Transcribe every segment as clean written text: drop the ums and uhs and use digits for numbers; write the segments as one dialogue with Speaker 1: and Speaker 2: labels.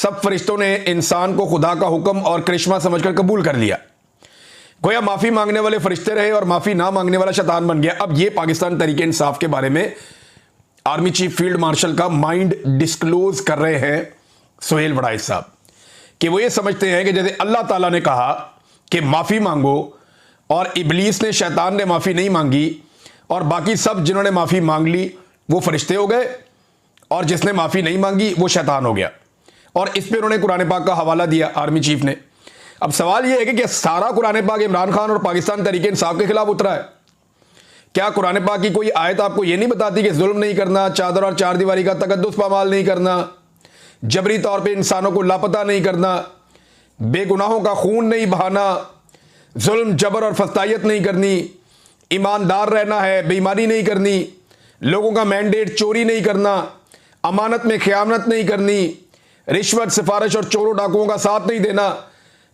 Speaker 1: सब फरिश्तों ने इंसान को खुदा का हुक्म और करिश्मा समझकर कबूल कर लिया। गोया माफी मांगने वाले फरिश्ते रहे और माफी ना मांगने वाला शैतान बन गया। अब ये पाकिस्तान तहरीक इंसाफ के बारे में आर्मी चीफ फील्ड मार्शल का माइंड डिस्क्लोज कर रहे हैं सुहेल वड़ाइच साहब, कि वो ये समझते हैं कि जैसे अल्लाह ताला ने कहा कि माफी मांगो और इबलीस ने, शैतान ने माफी नहीं मांगी और बाकी सब जिन्होंने माफी मांग ली वो फरिश्ते हो गए और जिसने माफी नहीं मांगी वो शैतान हो गया। और इस पे उन्होंने कुरान पाक का हवाला दिया आर्मी चीफ ने। अब सवाल यह है कि क्या सारा कुरान पाक इमरान खान और पाकिस्तान तहरीक इंसाफ के खिलाफ उतरा है? क्या कुरान पाक की कोई आयत आपको यह नहीं बताती कि जुल्म नहीं करना, चादर और चार दीवारी का तकद्दुस पामाल नहीं करना, जबरी तौर पे इंसानों को लापता नहीं करना, बेगुनाहों का खून नहीं बहाना, जुल्म जबर और फस्तायत नहीं करनी, ईमानदार रहना है, बेईमानी नहीं करनी, लोगों का मैंडेट चोरी नहीं करना, अमानत में खयानत नहीं करनी, रिश्वत, सिफारिश और चोरों डाकुओं का साथ नहीं देना,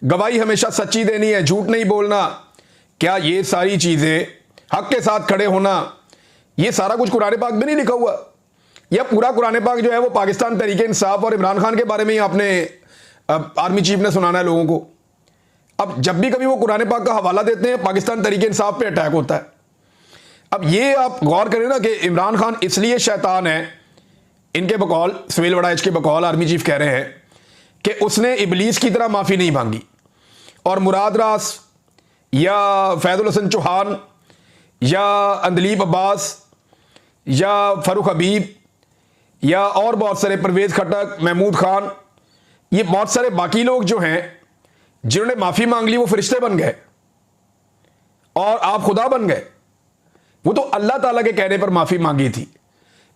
Speaker 1: गवाही हमेशा सच्ची देनी है, झूठ नहीं बोलना। क्या ये सारी चीजें, हक के साथ खड़े होना, ये सारा कुछ कुरान पाक में नहीं लिखा हुआ? यह पूरा कुरान पाक जो है वो पाकिस्तान तहरीक इंसाफ और इमरान खान के बारे में ही आपने आर्मी चीफ ने सुनाना है लोगों को। अब जब भी कभी वो कुरान पाक का हवाला देते हैं पाकिस्तान तहरीक इंसाफ पे अटैक होता है। अब ये आप गौर करें ना कि इमरान खान इसलिए शैतान है, इनके बकौल, सुहेल वड़ाइच के बकौल आर्मी चीफ कह रहे हैं कि उसने इबलीस की तरह माफी नहीं मांगी और मुराद रास या फैजुल हसन चौहान या अंदलीब अब्बास या फरूख हबीब या और बहुत सारे, परवेज खटक, महमूद खान, ये बहुत सारे बाकी लोग जो हैं जिन्होंने माफी मांग ली वो फरिश्ते बन गए और आप खुदा बन गए। वो तो अल्लाह ताला के कहने पर माफी मांगी थी।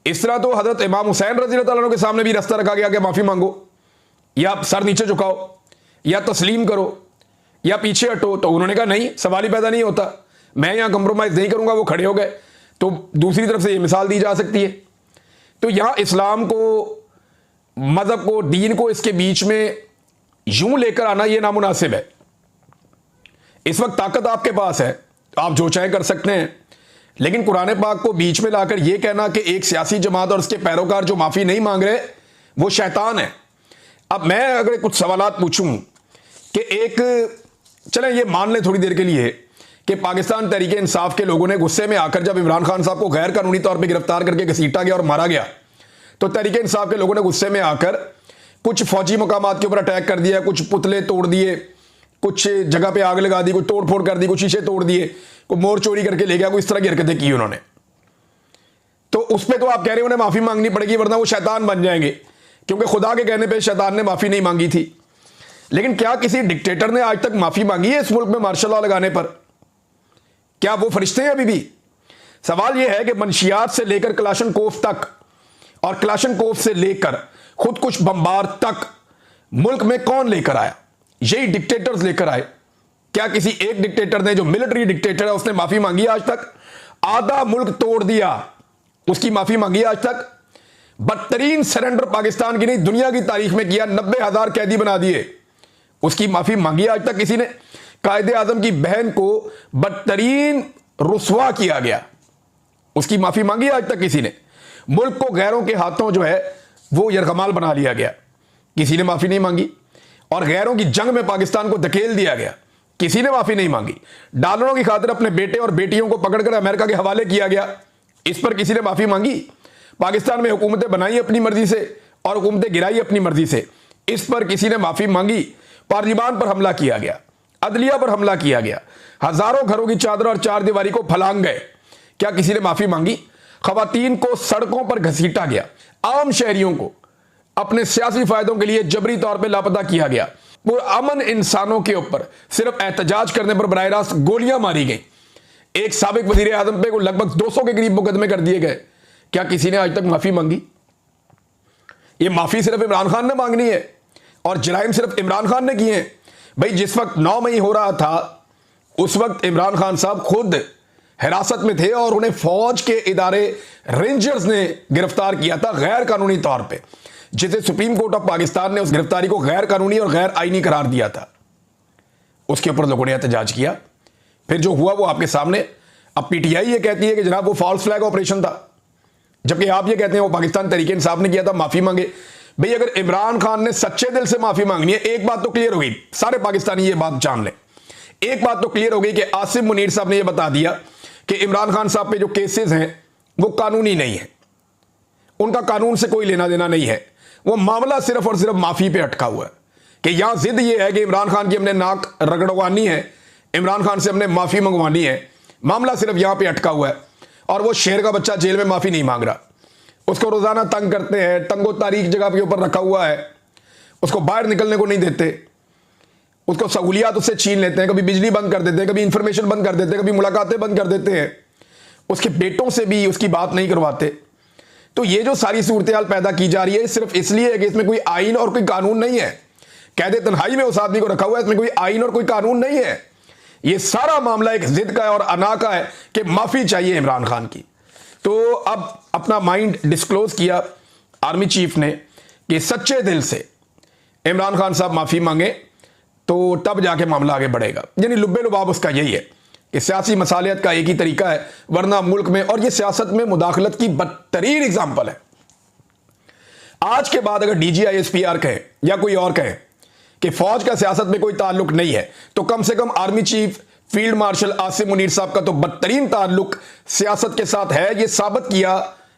Speaker 1: इस तरह तो हजरत इमाम हुसैन रज़ी अल्लाह ताला के सामने भी रास्ता रखा गया कि माफी मांगो, या सर नीचे झुकाओ, या तस्लीम करो, या पीछे हटो। तो उन्होंने कहा नहीं, सवाल ही पैदा नहीं होता, मैं यहां कंप्रोमाइज नहीं करूंगा। वो खड़े हो गए। तो दूसरी तरफ से ये मिसाल दी जा सकती है। तो यहां इस्लाम को, मजहब को, दीन को इसके बीच में यूं लेकर आना यह नामुनासिब है। इस वक्त ताकत आपके पास है, आप जो चाहे कर सकते हैं, लेकिन कुरान पाक को बीच में लाकर यह कहना कि एक सियासी जमात और उसके पैरोकार जो माफी नहीं मांग रहे वो शैतान है। अब मैं अगर कुछ सवालात पूछूं कि एक, चलें ये मान लें थोड़ी देर के लिए कि पाकिस्तान तहरीक इंसाफ के लोगों ने गुस्से में आकर जब इमरान खान साहब को गैर कानूनी तौर पर गिरफ्तार करके घसीटा गया और मारा गया, तो तहरीक इंसाफ के लोगों ने गुस्से में आकर कुछ फौजी मकामात के ऊपर अटैक कर दिया, कुछ पुतले तोड़ दिए, कुछ जगह पे आग लगा दी, कुछ तोड़ फोड़ कर दी, कुछ शीशे तोड़ दिए, कोई मोर चोरी करके ले गया, कोई इस तरह की हरकतें की उन्होंने। तो उस पर तो आप कह रहे हैं उन्हें माफी मांगनी पड़ेगी वरना वो शैतान बन जाएंगे, क्योंकि खुदा के कहने पे शैतान ने माफी नहीं मांगी थी। लेकिन क्या किसी डिक्टेटर ने आज तक माफी मांगी है इस मुल्क में मार्शल लॉ लगाने पर? क्या वो फरिश्ते हैं अभी भी? सवाल यह है कि मनशियात से लेकर कलाशनकोफ तक और कलाशनकोफ से लेकर खुद कुछ बम्बार तक मुल्क में कौन लेकर आया? यही डिक्टेटर्स लेकर आए। क्या किसी एक डिक्टेटर ने, जो मिलिट्री डिक्टेटर है, उसने माफी मांगी आज तक? आधा मुल्क तोड़ दिया, उसकी माफी मांगी आज तक? बदतरीन सरेंडर पाकिस्तान की नहीं दुनिया की तारीख में किया, 90,000 कैदी बना दिए, उसकी माफी मांगी आज तक किसी ने? कायदे आजम की बहन को बदतरीन रुसवा किया गया, उसकी माफी मांगी आज तक किसी ने? मुल्क को गैरों के हाथों जो है वो यरगमाल बना लिया गया, किसी ने माफी नहीं मांगी। और गैरों की जंग में पाकिस्तान को धकेल दिया गया, किसी ने माफी नहीं मांगी। डॉलरों की खातिर अपने बेटे और बेटियों को पकड़कर अमेरिका के हवाले किया गया, इस पर किसी ने माफी मांगी? पाकिस्तान में हुकूमतें बनाई अपनी मर्जी से और हुकूमतें गिराई अपनी मर्जी से, इस पर किसी ने माफी मांगी? पार्लियामान पर हमला किया गया, अदलिया पर हमला किया गया, हजारों घरों की चादर और चार दीवारी को फलांग गए, क्या किसी ने माफी मांगी? खवातीन को सड़कों पर घसीटा गया, आम शहरियों को अपने सियासी फायदों के लिए जबरी तौर पर लापता किया गया, पुरअमन इंसानों के ऊपर सिर्फ एहतजाज करने पर बराह रास्त गोलियां मारी गई, एक साबिक वजीर आजम पे लगभग 200 के करीब मुकदमे कर दिए गए, क्या किसी ने आज तक माफी मांगी? ये माफी सिर्फ इमरान खान ने मांगनी है और जराइम सिर्फ इमरान खान ने किए हैं। भाई जिस वक्त 9 मई हो रहा था उस वक्त इमरान खान साहब खुद हिरासत में थे और उन्हें फौज के इदारे रेंजर्स ने गिरफ्तार किया था गैर कानूनी तौर पे, जिसे सुप्रीम कोर्ट ऑफ पाकिस्तान ने उस गिरफ्तारी को गैर कानूनी और गैर आईनी करार दिया था। उसके ऊपर लोगों ने एहतजाज किया, फिर जो हुआ वो आपके सामने। अब पीटीआई ये कहती है कि जनाब वो फॉल्स फ्लैग ऑपरेशन था, जबकि आप ये कहते हैं वो पाकिस्तान तहरीक इंसाफ ने किया था, माफी मांगे। भाई अगर इमरान खान ने सच्चे दिल से माफी मांगनी है, एक बात तो क्लियर हो गई, सारे पाकिस्तानी ये बात जान लें, एक बात तो क्लियर हो गई कि आसिम मुनीर साहब ने यह बता दिया कि इमरान खान साहब पे जो केसेस हैं वो कानूनी नहीं है, उनका कानून से कोई लेना देना नहीं है, वो मामला सिर्फ और सिर्फ माफी पे अटका हुआ है कि यहां जिद ये है कि इमरान खान की हमने नाक रगड़वानी है, इमरान खान से हमने माफी मंगवानी है, मामला सिर्फ यहां पे अटका हुआ है। और वो शेर का बच्चा जेल में माफी नहीं मांग रहा, उसको रोजाना तंग करते हैं, तंगो तारीख जगह के ऊपर रखा हुआ है, उसको बाहर निकलने को नहीं देते, उसको सहूलियात उससे छीन लेते हैं, कभी बिजली बंद कर देते हैं, कभी इंफॉर्मेशन बंद कर देते हैं, कभी मुलाकातें बंद कर देते हैं, उसके बेटों से भी उसकी बात नहीं करवाते। तो ये जो सारी सूरत हाल पैदा की जा रही है सिर्फ इसलिए है कि इसमें कोई आइन और कोई कानून नहीं है। कैदे तन्हाई में उस आदमी को रखा हुआ है, इसमें कोई आइन और कोई कानून नहीं है। ये सारा मामला एक जिद का है और अना का है कि माफी चाहिए इमरान खान की। तो अब अपना माइंड डिस्क्लोज किया आर्मी चीफ ने कि सच्चे दिल से इमरान खान साहब माफी मांगे तो तब जाके मामला आगे बढ़ेगा। यानी लुब्बे लुबाब उसका यही है कि सियासी मसालियत का एक ही तरीका है, वरना मुल्क में, और ये सियासत में मुदाखलत की बदतरीन एग्जाम्पल है। आज के बाद अगर DGISPR कहे या कोई और कहे कि फौज का सियासत में कोई ताल्लुक नहीं है, तो कम से कम army chief field marshal Asim Munir sahab का तो बदतरीन ताल्लुक सियासत के साथ है। यह साबित किया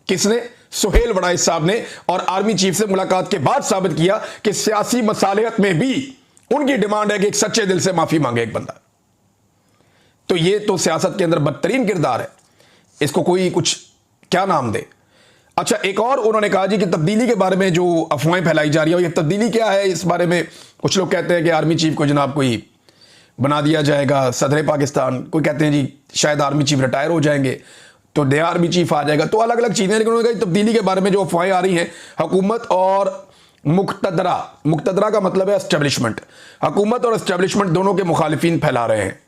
Speaker 1: किसने? सुहेल वड़ाइच साहब ने, और आर्मी चीफ से मुलाकात के बाद साबित किया कि सियासी मसालियत में भी उनकी डिमांड है कि एक सच्चे दिल से माफी मांगे एक बंदा। तो ये तो सियासत के अंदर बदतरीन किरदार है, इसको कोई कुछ क्या नाम दे। अच्छा, एक और उन्होंने कहा जी कि तब्दीली के बारे में जो अफवाहें फैलाई जा रही है, ये तब्दीली क्या है, इस बारे में कुछ लोग कहते हैं कि आर्मी चीफ को जनाब कोई बना दिया जाएगा सदर पाकिस्तान, कोई कहते हैं जी शायद आर्मी चीफ रिटायर हो जाएंगे तो नया आर्मी चीफ आ जाएगा, तो अलग अलग चीजें। लेकिन उन्होंने कहा तब्दीली के बारे में जो अफवाहें आ रही हैं, हुकूमत और मुक्तदरा का मतलब है एस्टेब्लिशमेंट, हुकूमत और एस्टेब्लिशमेंट दोनों के मुखालिफिन फैला रहे हैं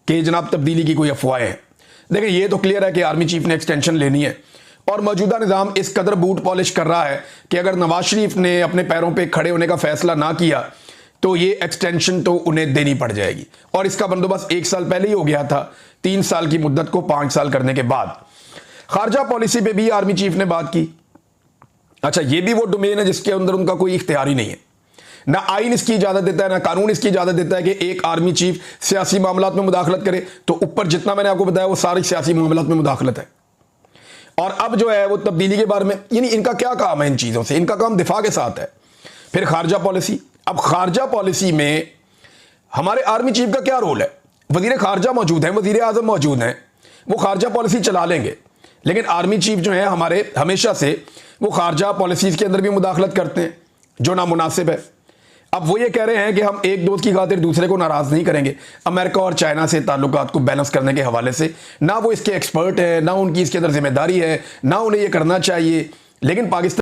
Speaker 1: कि जनाब तब्दीली की कोई अफवाह है। देखिए ये तो क्लियर है कि आर्मी चीफ ने एक्सटेंशन लेनी है, और मौजूदा निज़ाम इस कदर बूट पॉलिश कर रहा है कि अगर नवाज शरीफ ने अपने पैरों पे खड़े होने का फैसला ना किया तो ये एक्सटेंशन तो उन्हें देनी पड़ जाएगी। और इसका बंदोबस्त 1 साल पहले ही हो गया था, 3 साल की मुद्दत को 5 साल करने के बाद। खारजा पॉलिसी पे भी आर्मी चीफ ने बात की। अच्छा, ये भी वो डोमेन है जिसके अंदर उनका कोई इख्तियार ही नहीं है, ना आइन इसकी इजाजत देता है, ना कानून इसकी इजाजत देता है कि एक आर्मी चीफ सियासी मामलात में मुदाखलत करे। तो ऊपर जितना मैंने आपको बताया वो सारी सियासी मामलात में मुदाखलत है। और अब जो है वो तब्दीली के बारे में, यानी इनका क्या काम है इन चीजों से, इनका काम दिफा के साथ है। फिर खारजा पॉलिसी, अब खारजा पॉलिसी में हमारे आर्मी चीफ का क्या रोल है? वजीर खारजा मौजूद है, वजीर आजम मौजूद हैं, वो खारजा पॉलिसी चला लेंगे। लेकिन आर्मी चीफ जो है हमारे हमेशा से वो खारजा पॉलिसीज के अंदर भी मुदाखलत करते हैं जो नामुनासिब है। अब वो ये कह रहे हैं कि हम एक दोस्त की खातिर दूसरे को नाराज नहीं करेंगे। अमेरिका और चाइना से ताल्लुकात को बैलेंस करने के हवाले से ना वो इसके एक्सपर्ट है, ना उनकी इसके अंदर जिम्मेदारी है, ना उन्हें ये करना चाहिए। लेकिन पाकिस्तान